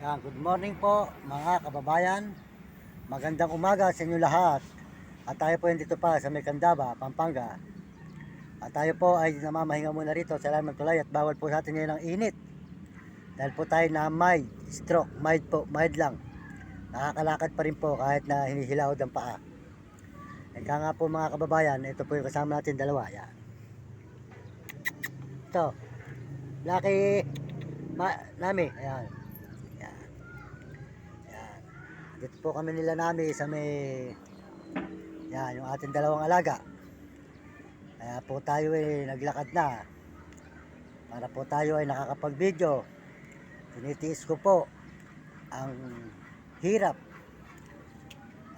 Yan, good morning po mga kababayan. Magandang umaga sa inyo lahat. At tayo po dito pa sa Mecandaba, Pampanga. At tayo po ay namamahinga muna rito sa ilalim ng tulay at bawal po sa atin ngayon ang init. Dahil po tayo na mild stroke, mild po, mild lang. Nakakalakad pa rin po kahit na hinihilaw ang paa. Ika nga po mga kababayan, ito po yung kasama natin dalawa. Yan. Ito, Lucky Nami. Ayan. Yan. Yan. Dito po kami nila Nami sa may yan, yung ating dalawang alaga. Kaya po tayo ay naglakad na para po tayo ay nakakapag-video. Tinitiis ko po ang hirap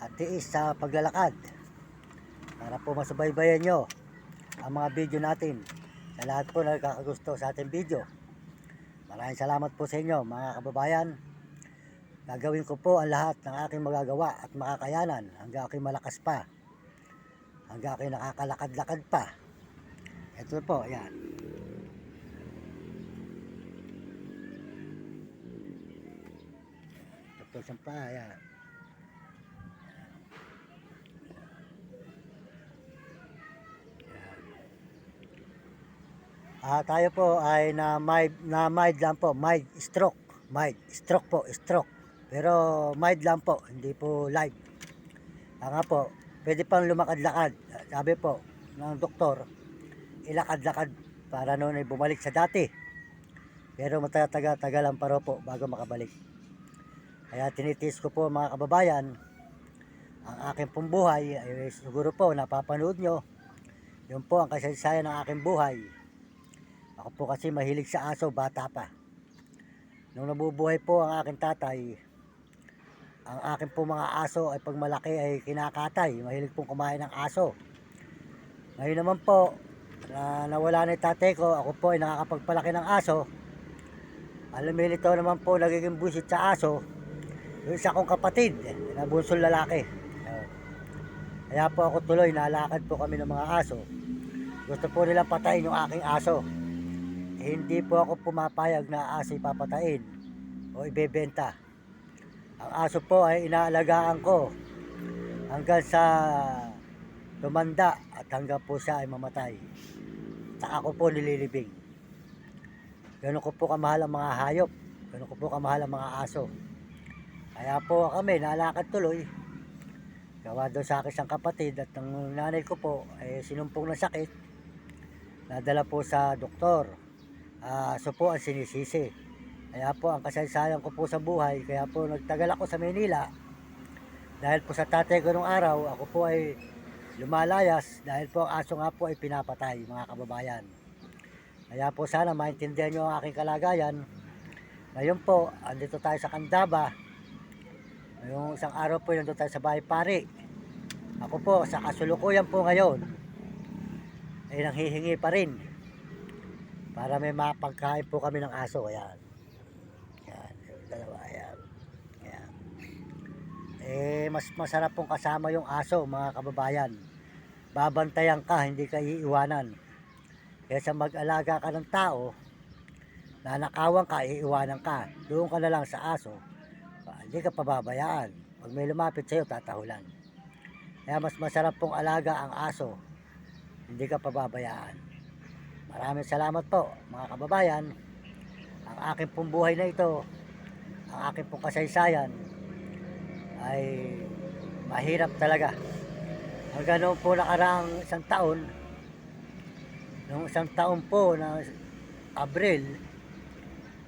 at tiis sa paglalakad para po masubaybayan nyo ang mga video natin. Sa lahat po nagkakagusto sa ating video, maraming salamat po sa inyo mga kababayan. Gagawin ko po ang lahat ng aking magagawa at makakayanan hanggang aking malakas pa, hanggang aking nakakalakad-lakad pa. Ito po, yan. Ito po siyang pa, yan. Tayo po ay na mild lang po, mild stroke po, stroke. Pero mild lang po, hindi po live. Nga po, pwede pang lumakad-lakad. Sabi po ng doktor, ilakad-lakad para noon ay bumalik sa dati. Pero matatagal-tagalan pa rin po bago makabalik. Kaya tinitiis ko po mga kababayan, ang aking pong buhay, ay siguro po napapanood nyo, yun po ang kasaysayan ng aking buhay. Ako po kasi mahilig sa aso, bata pa. Nung nabubuhay po ang aking tatay, ang aking po mga aso ay pag malaki ay kinakatay. Mahilig pong kumain ng aso. Ngayon naman po, na nawala na yung tatay ko, ako po ay nakakapagpalaki ng aso. Alam mo ito naman po nagiging busit sa aso, yung isa kong kapatid, na bunsong lalaki. Kaya po ako tuloy, nalakad po kami ng mga aso. Gusto po nilang patayin yung aking aso. Hindi po ako pumapayag na aso ipapatayin o ibebenta. Ang aso po ay inaalagaan ko hanggang sa tumanda at hanggang po siya ay mamatay. Saka ako po nililibing. Ganun ko po kamahal ang mga hayop. Ganun ko po kamahal ang mga aso. Kaya po kami nalakad tuloy. Gawa doon sa akin isang kapatid at ang nanay ko po ay sinumpong ng sakit. Nadala po sa doktor. So po ang sinisisi. Kaya po ang kasaysayan ko po sa buhay, kaya po nagtagal ako sa Maynila. Dahil po sa tatay ko nung araw, ako po ay lumalayas dahil po ang aso nga po ay pinapatay mga kababayan. Kaya po sana maintindihan nyo ang aking kalagayan. Ngayon po, andito tayo sa Candaba. Ngayong isang araw po nandito tayo sa Bahay Pari. Ako po sa kasulukuyan po ngayon ay nanghihingi pa rin para may mapagkain po kami ng aso. Ayan. Ayan. Dalawa. Ayan. Ayan. Mas masarap pong kasama yung aso mga kababayan. Babantayan ka, hindi ka iiwanan. Kaysa mag-alaga ka ng tao, nanakawan ka, iiwanan ka. Doon ka na lang sa aso. Hindi ka pababayaan. Pag may lumapit sa'yo, tatahulan. Kaya mas masarap pong alaga ang aso. Hindi ka pababayaan. Maraming salamat po mga kababayan. Ang aking pong buhay na ito, ang aking pong kasaysayan ay mahirap talaga. Hanggang noon po nakaraang isang taon, noong isang taon po na Abril,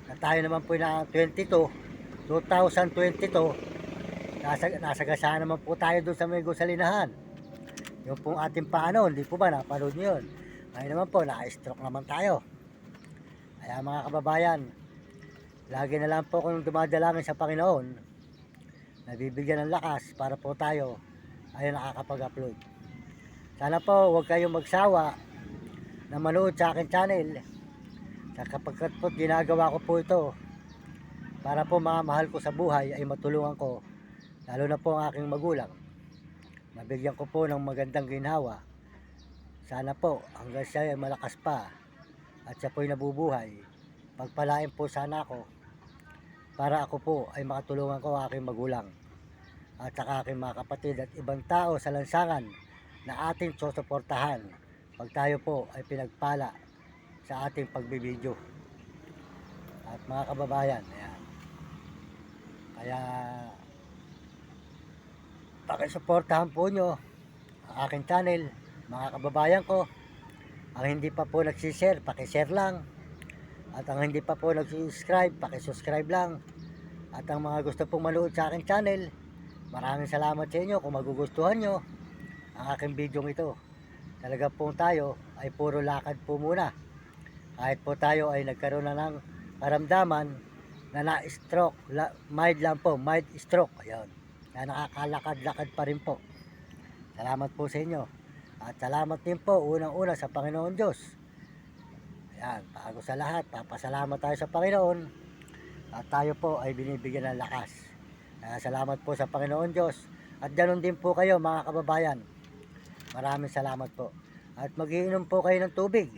na tayo naman po na 2022, nasagasaan naman po tayo doon sa may gusalinahan. Yung pong ating paano, hindi po ba napanood nyo yun? Ngayon naman po, na-stroke naman tayo. Kaya mga kababayan, lagi na lang po kung dumadalangin sa Panginoon, nabibigyan ng lakas para po tayo ay nakakapag-upload. Sana po huwag kayong magsawa na manood sa akin channel. Kapagkat po ginagawa ko po ito para po mga mahal ko sa buhay ay matulungan ko, lalo na po ang aking magulang. Mabigyan ko po ng magandang ginhawa. Sana po hanggang siya ay malakas pa at siya po'y nabubuhay. Pagpalain po sana ako para ako po ay makatulungan ko ang aking magulang at saka aking mga kapatid at ibang tao sa lansangan na ating susuportahan pag tayo po ay pinagpala sa ating pagbibideo. At mga kababayan, ayan. Kaya pakisuportahan po nyo ang aking channel, mga kababayan ko. Ang hindi pa po nagsishare, pakishare lang. At ang hindi pa po nagsubscribe, pakisubscribe lang. At ang mga gusto pong manood sa aking channel, maraming salamat sa inyo kung magugustuhan nyo ang aking video ito. Talaga po tayo ay puro lakad po muna. Kahit po tayo ay nagkaroon na ng karamdaman na na-stroke, mild lang po, mild stroke. Ayun, na nakakalakad-lakad pa rin po. Salamat po sa inyo. At salamat din po unang-una sa Panginoon Diyos. Ayan, bago sa lahat, papasalamat tayo sa Panginoon. At tayo po ay binibigyan ng lakas. Salamat po sa Panginoon Diyos. At ganoon din po kayo mga kababayan. Maraming salamat po. At magiinom po kayo ng tubig.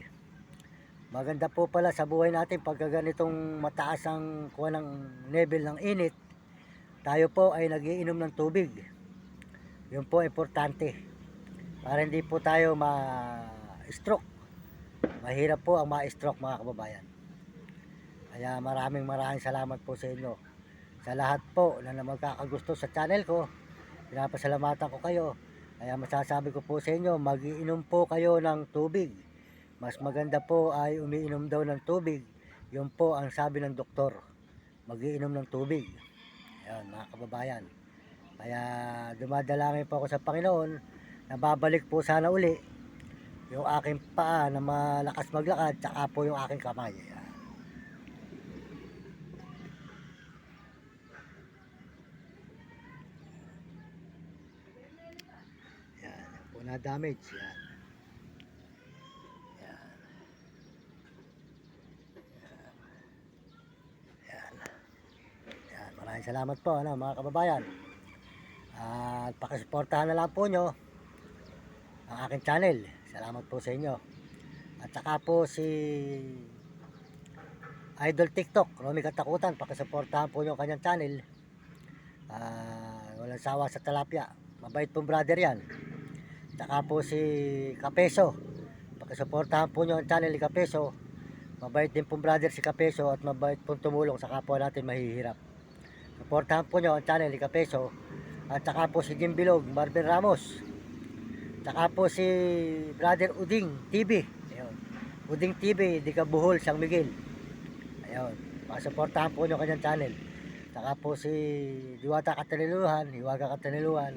Maganda po pala sa buhay natin pagka ganitong mataas ang kuha ng level ng init. Tayo po ay nagiinom ng tubig. Yun po importante. Para hindi po tayo ma-stroke. Mahirap po ang ma-stroke mga kababayan. Kaya maraming salamat po sa inyo. Sa lahat po na magkakagusto sa channel ko, pinapasalamatan ko kayo. Kaya masasabi ko po sa inyo, magiinom po kayo ng tubig. Mas maganda po ay umiinom daw ng tubig. Yun po ang sabi ng doktor. Magiinom ng tubig. Ayan mga kababayan. Kaya dumadalangin po ako sa Panginoon na babalik po sana uli yung aking paa na malakas maglakad, tsaka po yung aking kamay. Yan po na damage. Yan. Yan. Yan. Yan. Maraming salamat po mga kababayan. At pakisuportahan na lang po nyo ang aking channel. Salamat po sa inyo. At saka po si Idol TikTok, Romy Katakutan, pakisuportahan po nyo ang kanyang channel. Walang sawa sa talapya. Mabait pong brother yan. Saka po si Kapeso, pakisuportahan po nyo ang channel ni Kapeso. Mabait din pong brother si Kapeso at mabait pong tumulong sa kapwa natin mahihirap. Suportahan po nyo ang channel ni Kapeso. At saka po si Jim Bilog, Marvin Ramos. Saka po si Brother Uding TV. Ayun. Uding TV, di Kabuhol, San Miguel. Ayun. Pasuportahan po nyo kanyang channel. Saka po si Diwata Kataniluhan, Hiwaga Kataniluhan.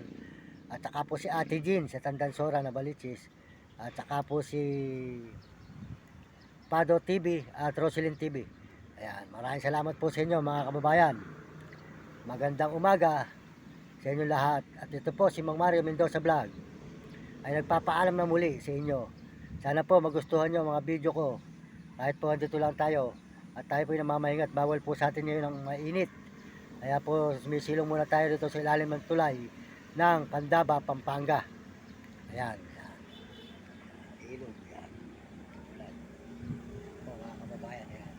At saka po si Ate Jean sa Tandansora na Balichis. At saka po si Pado TV at Roselyn TV. Ayan. Maraming salamat po sa inyo mga kababayan. Magandang umaga sa inyo lahat. At ito po si Mang Mario Mendoza Vlog ay nagpapaalam na muli sa inyo. Sana po magustuhan nyo mga video ko. Kahit po dito lang tayo at tayo po yung namamahingat, bawal po sa atin ngayon ang mainit. Kaya po sumisilong muna tayo dito sa ilalim ng tulay ng Candaba, Pampanga. Ayan. Ayan. Ilog. Ayan. Ito mga kababayan. Ayan.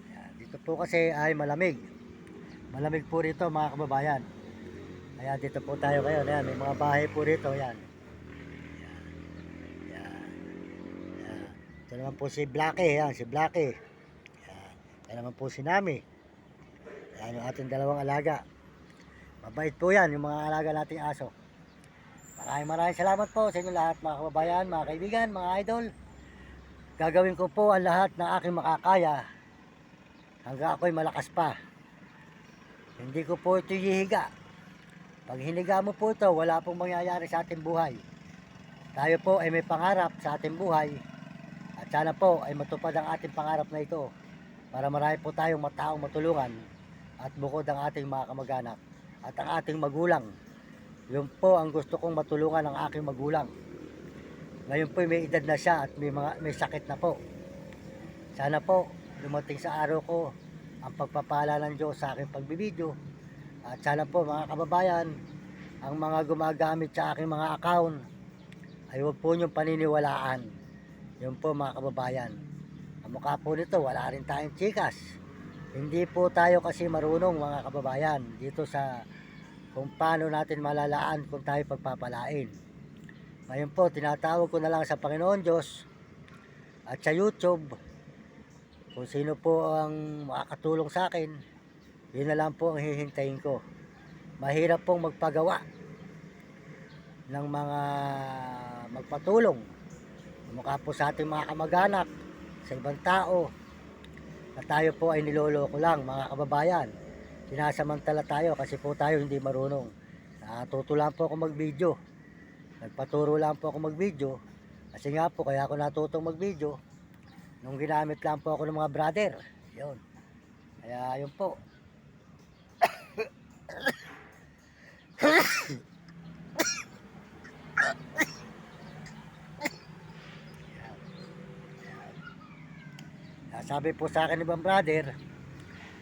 Ayan. Dito po kasi ay malamig. Malamig po rito mga kababayan. Kaya dito po tayo ngayon. Ayan, may mga bahay po rito. Ayan. Ayan. Ayan. Ito naman po si Blackie. Ayan, si Blackie. Ayan. Ayan naman po si Nami. Ayan yung ating dalawang alaga. Mabait po yan, yung mga alaga nating aso. Maraming salamat po sa inyo lahat mga kababayan, mga kaibigan, mga idol. Gagawin ko po ang lahat ng aking makakaya hanggang ako'y malakas pa. Hindi ko po ito hihiga. Pag hiniga mo po ito, wala pong mangyayari sa ating buhay. Tayo po ay may pangarap sa ating buhay. At sana po ay matupad ang ating pangarap na ito. Para marami po tayong mataong matulungan. At bukod ang ating mga kamag-anak. At ang ating magulang. Yun po ang gusto kong matulungan ng aking magulang. Ngayon po may edad na siya at may sakit na po. Sana po dumating sa araw ko ang pagpapala ng Diyos sa aking pagbibideo. At sana po mga kababayan, ang mga gumagamit sa aking mga account ay huwag po niyong paniniwalaan. Yun po mga kababayan. Ang mukha po nito, wala rin tayong chikas. Hindi po tayo kasi marunong mga kababayan dito sa kung paano natin malalaan kung tayo pagpapalain. Ngayon po, tinatawag ko na lang sa Panginoon Diyos at sa YouTube kung sino po ang makakatulong sa akin, yun na lang po ang hihintayin ko. Mahirap pong magpagawa ng mga magpatulong mukha po sa ating mga kamag-anak, sa ibang tao, na tayo po ay niloloko lang mga kababayan. Sinasamantala tayo kasi po tayo hindi marunong. Natuto lang po ako mag-video. Nagpaturo lang po ako mag-video. Kasi nga po, kaya ako natutong mag-video nung ginamit lang po ako ng mga brother. Yun. Kaya yun po. Sabi po sa akin ibang brother,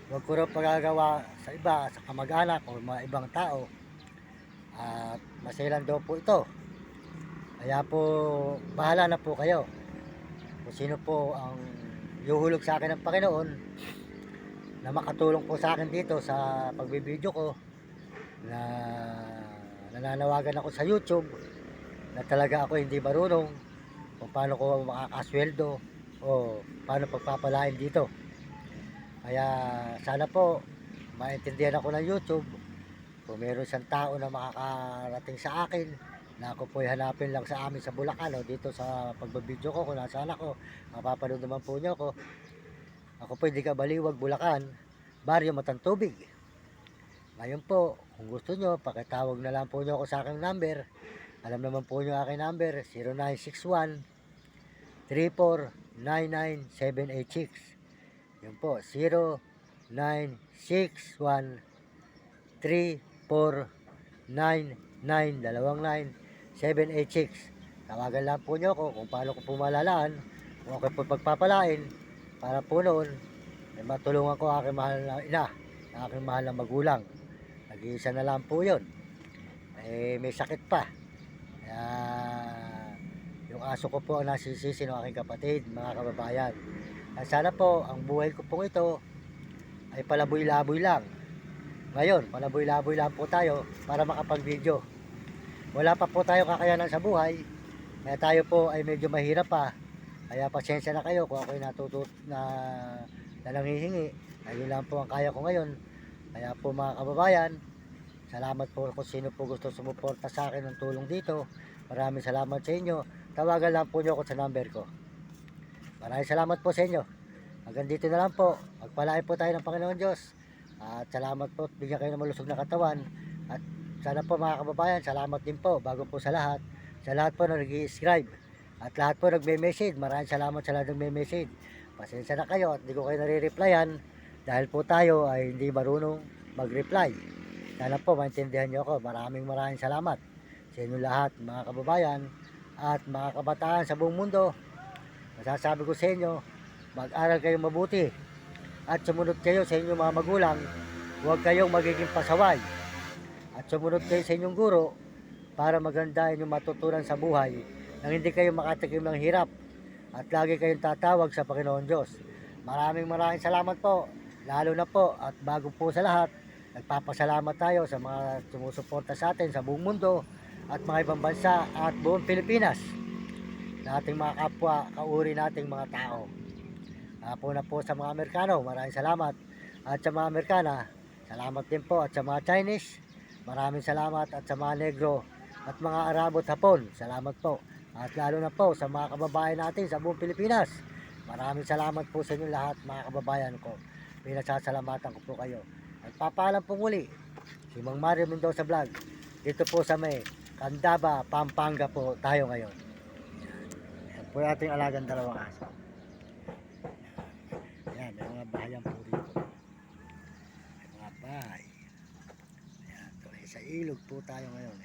huwag ko raw pagagawa sa iba, sa kamag-anak o mga ibang tao. At maselan daw po ito. Kaya po, bahala na po kayo. Kung sino po ang yuhulog sa akin ng Panginoon na makatulong po sa akin dito sa pagbibideo ko, na nananawagan ako sa YouTube na talaga ako hindi marunong kung paano ko makakasweldo o paano pagpapalain dito. Kaya sana po maintindihan ako ng YouTube kung meron isang tao na makakarating sa akin na ako po hanapin lang sa amin sa Bulacan o dito sa pagbabideo ko kung nasaan ako, mapapanood naman po nyo ako. Ako po hindi Kabaliwag, Bulacan, Baryo Matantubig. Ngayon po, kung gusto nyo, pakitawag na lang po nyo ako sa aking number. Alam naman po nyo aking number, 0961 3499786. Yun po, 0961 3499786. Tawagan lang po nyo ako kung paano ko pumalalaan, kung ako po pagpapalain, para po noon ay matulungan ko aking mahal na ina, aking mahal na magulang. Nag-iisa na lang po yun. May sakit pa. Kaya yung aso ko po ang nasisisi ng aking kapatid, mga kababayan. At sana po ang buhay ko pong ito ay palaboy-laboy lang. Ngayon, palaboy-laboy lang po tayo para makapag-video. Wala pa po tayo kakayanan sa buhay, kaya tayo po ay medyo mahirap pa. Kaya pasensya na kayo kung ako'y natutut na nanghihingi. Ayun lang po ang kaya ko ngayon. Kaya po mga kababayan, salamat po kung sino po gusto sumuporta sa akin ng tulong dito. Maraming salamat sa inyo. Tawagan lang po nyo ako sa number ko. Maraming salamat po sa inyo. Hanggang dito na lang po. Magpalain po tayo ng Panginoon Diyos. At salamat po. Bigyan kayo ng malusog na katawan. At sana po mga kababayan, salamat din po bago po sa lahat. Sa lahat po na nag-i-subscribe. At lahat po nagme-message. Maraming salamat sa lahat nagme-message. Pasensya na kayo at hindi ko kayo nare-replyan. Dahil po tayo ay hindi marunong mag-reply. Sana po maintindihan nyo ako. Maraming salamat sa inyo lahat mga kababayan at mga kabataan sa buong mundo. Masasabi ko sa inyo, mag-aral kayong mabuti at sumunod kayo sa inyong mga magulang. Huwag kayong magiging pasaway at sumunod kayo sa inyong guro para maganda inyong matutunan sa buhay nang hindi kayo makatikim ng hirap at lagi kayong tatawag sa Panginoon Diyos. Maraming salamat po, lalo na po at bago po sa lahat, nagpapasalamat tayo sa mga sumusuporta sa atin sa buong mundo at mga ibang bansa at buong Pilipinas, na ating mga kapwa, kauri nating mga tao. Po na po sa mga Amerikano, maraming salamat. At sa mga Amerikana, salamat din po. At sa mga Chinese, maraming salamat. At sa mga Negro at mga Arabo at Hapon, salamat po. At lalo na po sa mga kababayan natin sa buong Pilipinas, maraming salamat po sa inyo lahat mga kababayan ko. Pinasasalamatan ko po kayo. At papaalam po muli, si Mang Mario Mendoza Vlog, dito po sa may Candaba, Pampanga po tayo ngayon. Yan po ating alagang dalawang aso. Yan, may mga bahayan po rito. May mga bahay. Yan, sa ilog po tayo ngayon.